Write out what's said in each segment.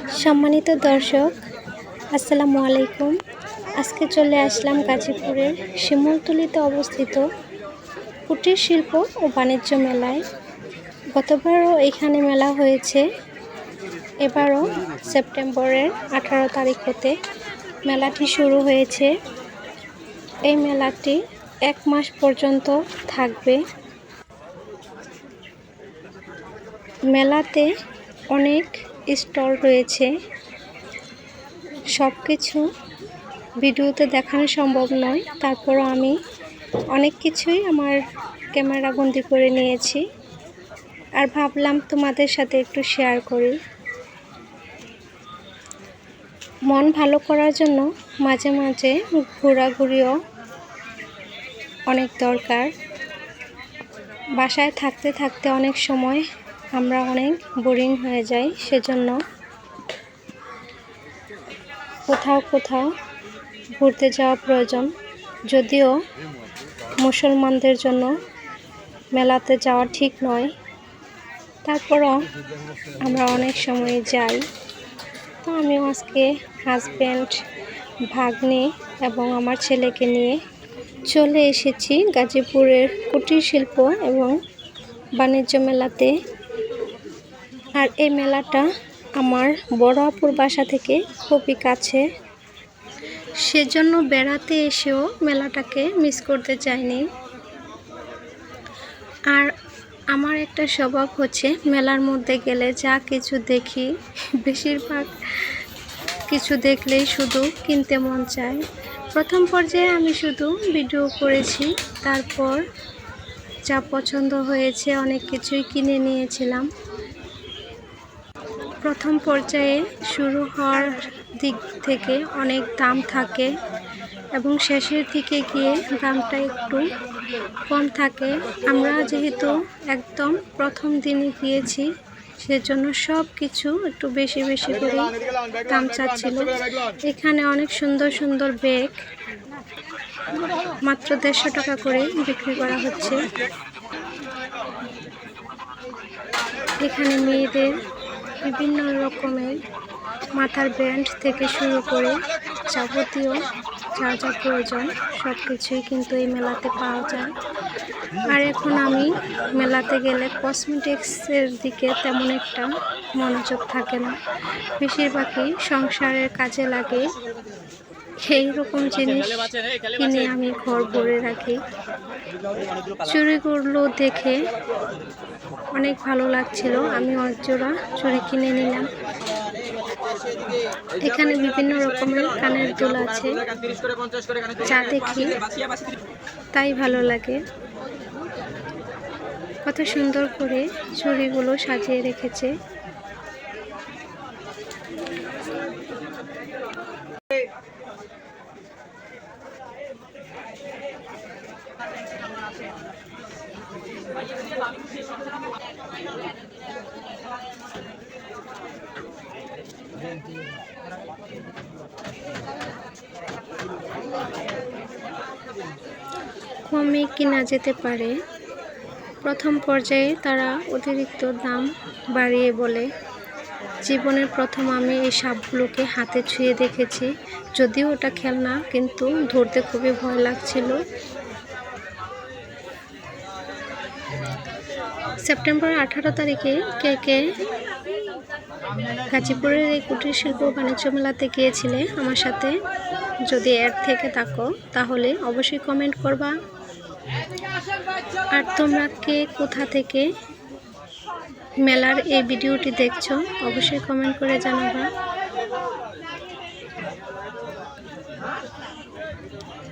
সম্মানিত দর্শক, আসসালামু আলাইকুম। আজকে চলে আসলাম গাজীপুরের শিমুলতলিতে অবস্থিত কুটির শিল্প ও বাণিজ্য মেলায়। গতবারও এখানে মেলা হয়েছে, এবারও সেপ্টেম্বরের 18 তারিখ হতে মেলাটি শুরু হয়েছে। এই মেলাটি 1 মাস পর্যন্ত থাকবে। মেলাতে অনেক স্টল রয়েছে, সব কিছু ভিডিওতে দেখানো সম্ভব নয়, তারপরও আমি অনেক কিছুই আমার ক্যামেরা বন্দি করে নিয়েছি আর ভাবলাম তোমাদের সাথে একটু শেয়ার করি। মন ভালো করার জন্য মাঝে মাঝে ঘোরাঘুরিও অনেক দরকার। বাসায় থাকতে থাকতে অনেক সময় আমরা অনেক বোরিং হয়ে যাই, সেজন্য কোথাও কোথাও ঘুরতে যাওয়া প্রয়োজন। যদিও মুসলমানদের জন্য মেলাতে যাওয়া ঠিক নয়, তারপরও আমরা অনেক সময় যাই। তো আমি আজকে হাজব্যান্ড, ভাগ্নে এবং আমার ছেলেকে নিয়ে চলে এসেছি গাজীপুরের কুটির শিল্প এবং বাণিজ্য মেলাতে। আর এই মেলাটা আমার বড় আপুর বাসা থেকে খুবই কাছে, সেজন্য বেড়াতে এসেও মেলাটাকে মিস করতে চাইনি। আর আমার একটা স্বভাব হচ্ছে, মেলার মধ্যে গেলে যা কিছু দেখি, বেশিরভাগ কিছু দেখলেই শুধু কিনতে মন চায়। প্রথম পর্যায়ে আমি শুধু ভিডিও করেছি, তারপর যা পছন্দ হয়েছে অনেক কিছুই কিনে নিয়েছিলাম। প্রথম পর্যায়ে শুরু হওয়ার দিক থেকে অনেক দাম থাকে এবং শেষের দিকে গিয়ে দামটা একটু কম থাকে। আমরা যেহেতু একদম প্রথম দিনে গিয়েছি, সেজন্য সব কিছু একটু বেশি বেশি করে দাম চাচ্ছিল। এখানে অনেক সুন্দর সুন্দর ব্যাগ মাত্র 150 টাকা করে বিক্রি করা হচ্ছে। এখানে মেয়েদের বিভিন্ন রকমের মাথার ব্যান্ড থেকে শুরু করে যাবতীয় যা যা প্রয়োজন সব কিছুই কিন্তু এই মেলাতে পাওয়া যায়। আর এখন আমি মেলাতে গেলে কসমেটিক্সের দিকে তেমন একটা মনোযোগ থাকে না, বেশিরভাগই সংসারের কাজে লাগে। এই রকম জিনিস কিনে আমি ঘর ভরে রাখি। চুড়িগুলো দেখে অনেক ভালো লাগছিল, আমি এক জোড়া চুড়ি কিনে নিলাম। এখানে বিভিন্ন রকমের কানের দুল আছে, যা দেখি তাই ভালো লাগে। কত সুন্দর করে চুড়িগুলো সাজিয়ে রেখেছে। কমে কিনা যেতে পারে। প্রথম পর্যায়ে তারা অতিরিক্ত দাম বাড়িয়ে বলে। জীবনের প্রথম আমি এই সাপগুলোকে হাতে ছুঁয়ে দেখেছি, যদিও ওটা খেলনা, কিন্তু ধরতে খুবই ভয় লাগছিল। সেপ্টেম্বর 18 তারিখে কে কে গাজীপুরের এই কুটির শিল্প বাণিজ্য মেলাতে গিয়েছিলে আমার সাথে? যদি এর থেকে থাকো তাহলে অবশ্যই কমেন্ট করবা। আর তোমরা কে কোথা থেকে মেলার এই ভিডিওটি দেখছো অবশ্যই কমেন্ট করে জানাবা।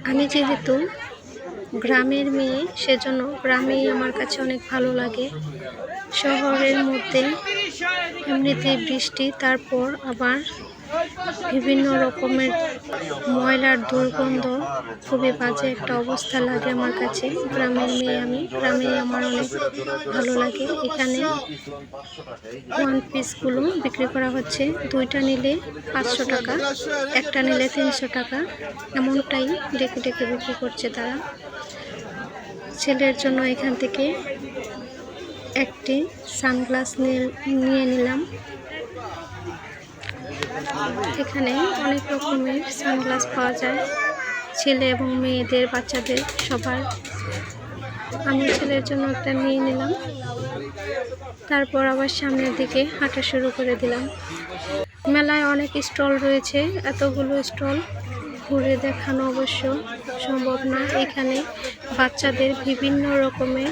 আমি যেহেতু গ্রামের মেয়ে, সেজন্য গ্রামেই আমার কাছে অনেক ভালো লাগে। শহরের মধ্যে এমনিতেই বৃষ্টি, তারপর আবার বিভিন্ন রকমের ময়লার দুর্গন্ধ, খুবই বাজে একটা অবস্থা লাগে আমার কাছে। গ্রামের মেয়ে আমি, গ্রামেই আমার অনেক ভালো লাগে। এখানে ওয়ান পিসগুলো বিক্রি করা হচ্ছে, 2টা নিলে 500 টাকা, একটা নিলে 300 টাকা, এমনটাই ডেকে ডেকে বিক্রি করছে তারা। ছেলের জন্য এখান থেকে একটি সানগ্লাস নিয়ে নিলাম। এখানে অনেক রকমের সানগ্লাস পাওয়া যায়, ছেলে এবং মেয়েদের, বাচ্চাদের সবার। আমি ছেলের জন্য একটা নিয়ে নিলাম, তারপর আবার সামনের দিকে হাঁটা শুরু করে দিলাম। মেলায় অনেক স্টল রয়েছে, এতগুলো স্টল ঘুরে দেখানো অবশ্য সম্ভব না। এখানে বাচ্চাদের বিভিন্ন রকমের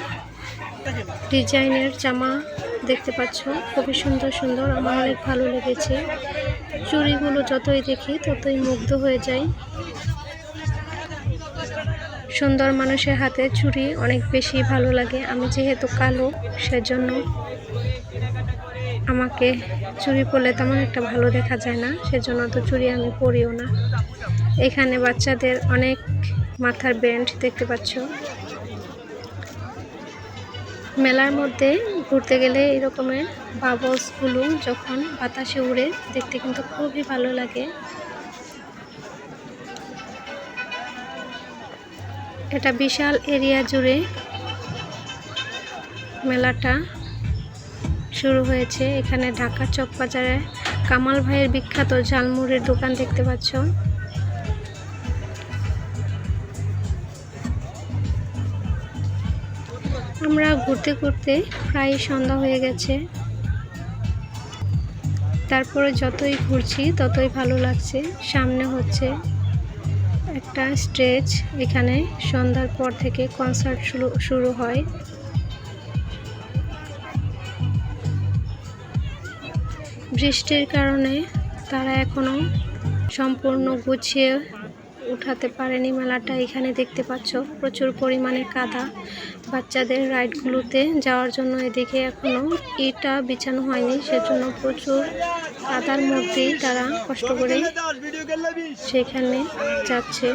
ডিজাইনের জামা দেখতে পাচ্ছ, খুবই সুন্দর সুন্দর, আমার অনেক ভালো লেগেছে। চুড়িগুলো যতই দেখি ততই মুগ্ধ হয়ে যাই। সুন্দর মানুষের হাতে চুড়ি অনেক বেশি ভালো লাগে। আমি যেহেতু কালো, সেজন্য আমাকে চুড়ি পরলে তেমন একটা ভালো দেখা যায় না, সেজন্য তো চুড়ি আমি পরিও না। এখানে বাচ্চাদের অনেক মাথার ব্যান্ড দেখতে পাচ্ছ। মেলার মধ্যে ঘুরতে গেলে এই রকমের বাবলসগুলো যখন বাতাসে উড়ে দেখতে কিন্তু খুবই ভালো লাগে। এটা বিশাল এরিয়া জুড়ে মেলাটা শুরু হয়েছে। এখানে ঢাকা চক বাজারে কামাল ভাইয়ের বিখ্যাত ঝালমুড়ির দোকান দেখতে পাচ্ছ। আমরা ঘুরতে ঘুরতে প্রায় সন্ধ্যা হয়ে গেছে, তারপরে যতই ঘুরছি ততই ভালো লাগছে। সামনে হচ্ছে একটা স্টেজ, এখানে সন্ধ্যার পর থেকে কনসার্ট শুরু হয়। বৃষ্টির কারণে তারা এখনো সম্পূর্ণ গুছিয়ে উঠাতে পারেনি মেলাটা। এখানে দেখতে পাচ্ছ প্রচুর পরিমাণে কাদা। বাচ্চাদের রাইডগুলোতে যাওয়ার জন্য এদিকে এখনো ইটা বিছানো হয়নি, সেজন্য প্রচুর কাদার মধ্যেই তারা কষ্ট করে সেখানে যাচ্ছে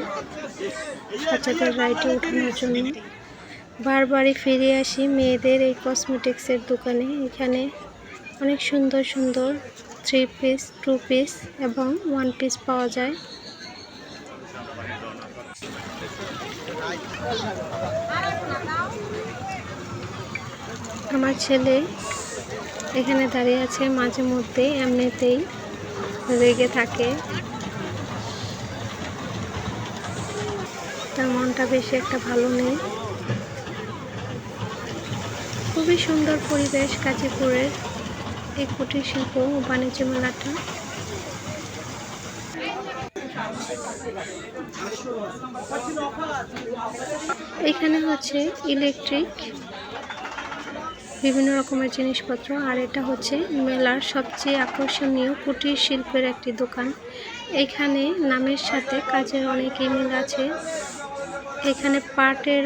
বাচ্চাদের রাইডে ওঠানোর জন্য। বারবারই ফিরে আসি মেয়েদের এই কসমেটিক্সের দোকানে। এখানে অনেক সুন্দর সুন্দর 3 পিস, 2 পিস এবং 1 পিস পাওয়া যায়। আমার ছেলে এখানে দাঁড়িয়ে আছে, মাঝে মধ্যে এমনিতেই রেগে থাকে, তার মনটা বেশি একটা ভালো নেই। খুবই সুন্দর পরিবেশ গাজীপুরের এই কুটির শিল্প ও বাণিজ্য মেলাটা। এখানে হচ্ছে ইলেকট্রিক বিভিন্ন রকমের জিনিসপত্র, আর এটা হচ্ছে মেলার সবচেয়ে আকর্ষণীয় কুটির শিল্পের একটি দোকান। এখানে নামের সাথে কাজের অনেকই মিল আছে। এখানে পাটের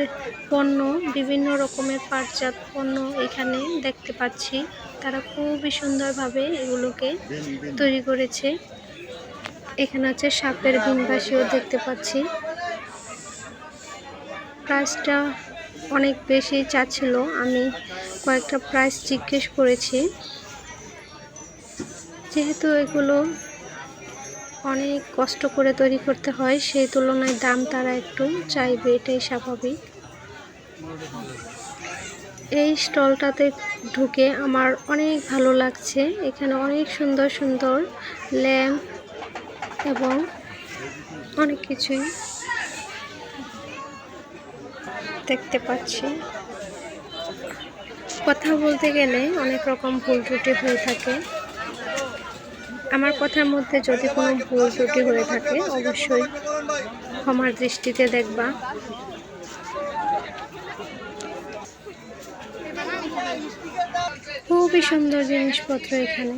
পণ্য, বিভিন্ন রকমের পাটজাত পণ্য এখানে দেখতে পাচ্ছি। তারা খুবই সুন্দরভাবে এগুলোকে তৈরি করেছে। এখানে হচ্ছে সাপের বিনবাসীও দেখতে পাচ্ছি। প্রাইসটা অনেক বেশি চাচ্ছিল, আমি কয়েকটা প্রাইস জিজ্ঞেস করেছি। যেহেতু এগুলো অনেক কষ্ট করে তৈরি করতে হয়, সেই তুলনায় দাম তারা একটু চাইবে, এটাই স্বাভাবিক। এই স্টলটাতে ঢুকে আমার অনেক ভালো লাগছে। এখানে অনেক সুন্দর সুন্দর ল্যাম্প এবং অনেক কিছুই দেখতে পাচ্ছি। কথা বলতে গেলে অনেক রকম ভুল ত্রুটি হয়ে থাকে। আমার কথার মধ্যে যদি কোনো ভুল ত্রুটি হয়ে থাকে অবশ্যই ক্ষমার দৃষ্টিতে দেখবা। খুবই সুন্দর জিনিসপত্র এখানে।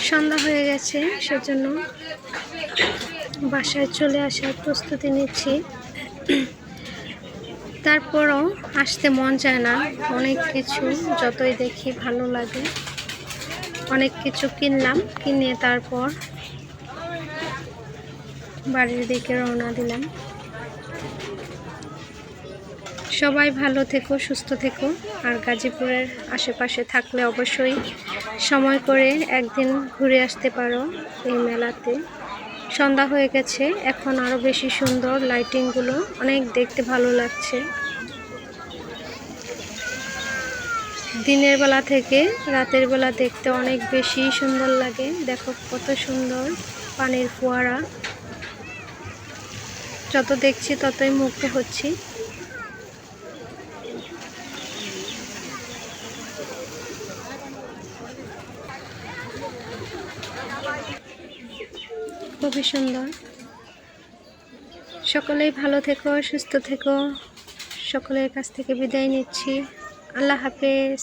সন্ধ্যা হয়ে গেছে, সেজন্য বাসায় চলে আসার প্রস্তুতি নিচ্ছি। তারপরও আসতে মন চায় না, অনেক কিছু যতই দেখি ভালো লাগে। অনেক কিছু কিনলাম, কিনে তারপর বাড়ির দিকে রওনা দিলাম। সবাই ভালো থেকো, সুস্থ থেকো, আর গাজীপুরের আশেপাশে থাকলে অবশ্যই সময় করে একদিন ঘুরে আসতে পারো এই মেলাতে। সন্ধ্যা হয়ে গেছে, এখন আরো বেশি সুন্দর লাইটিংগুলো, অনেক দেখতে ভালো লাগছে। দিনের বেলা থেকে রাতের বেলা দেখতে অনেক বেশি সুন্দর লাগে। দেখো কত সুন্দর পানির ফোয়ারা, যত দেখছি ততই মুগ্ধ হচ্ছি। খুবই সুন্দর। সকলেই ভালো থেকো, সুস্থ থেকো। সকলের কাছ থেকে বিদায় নিচ্ছি। আল্লাহ হাফেজ।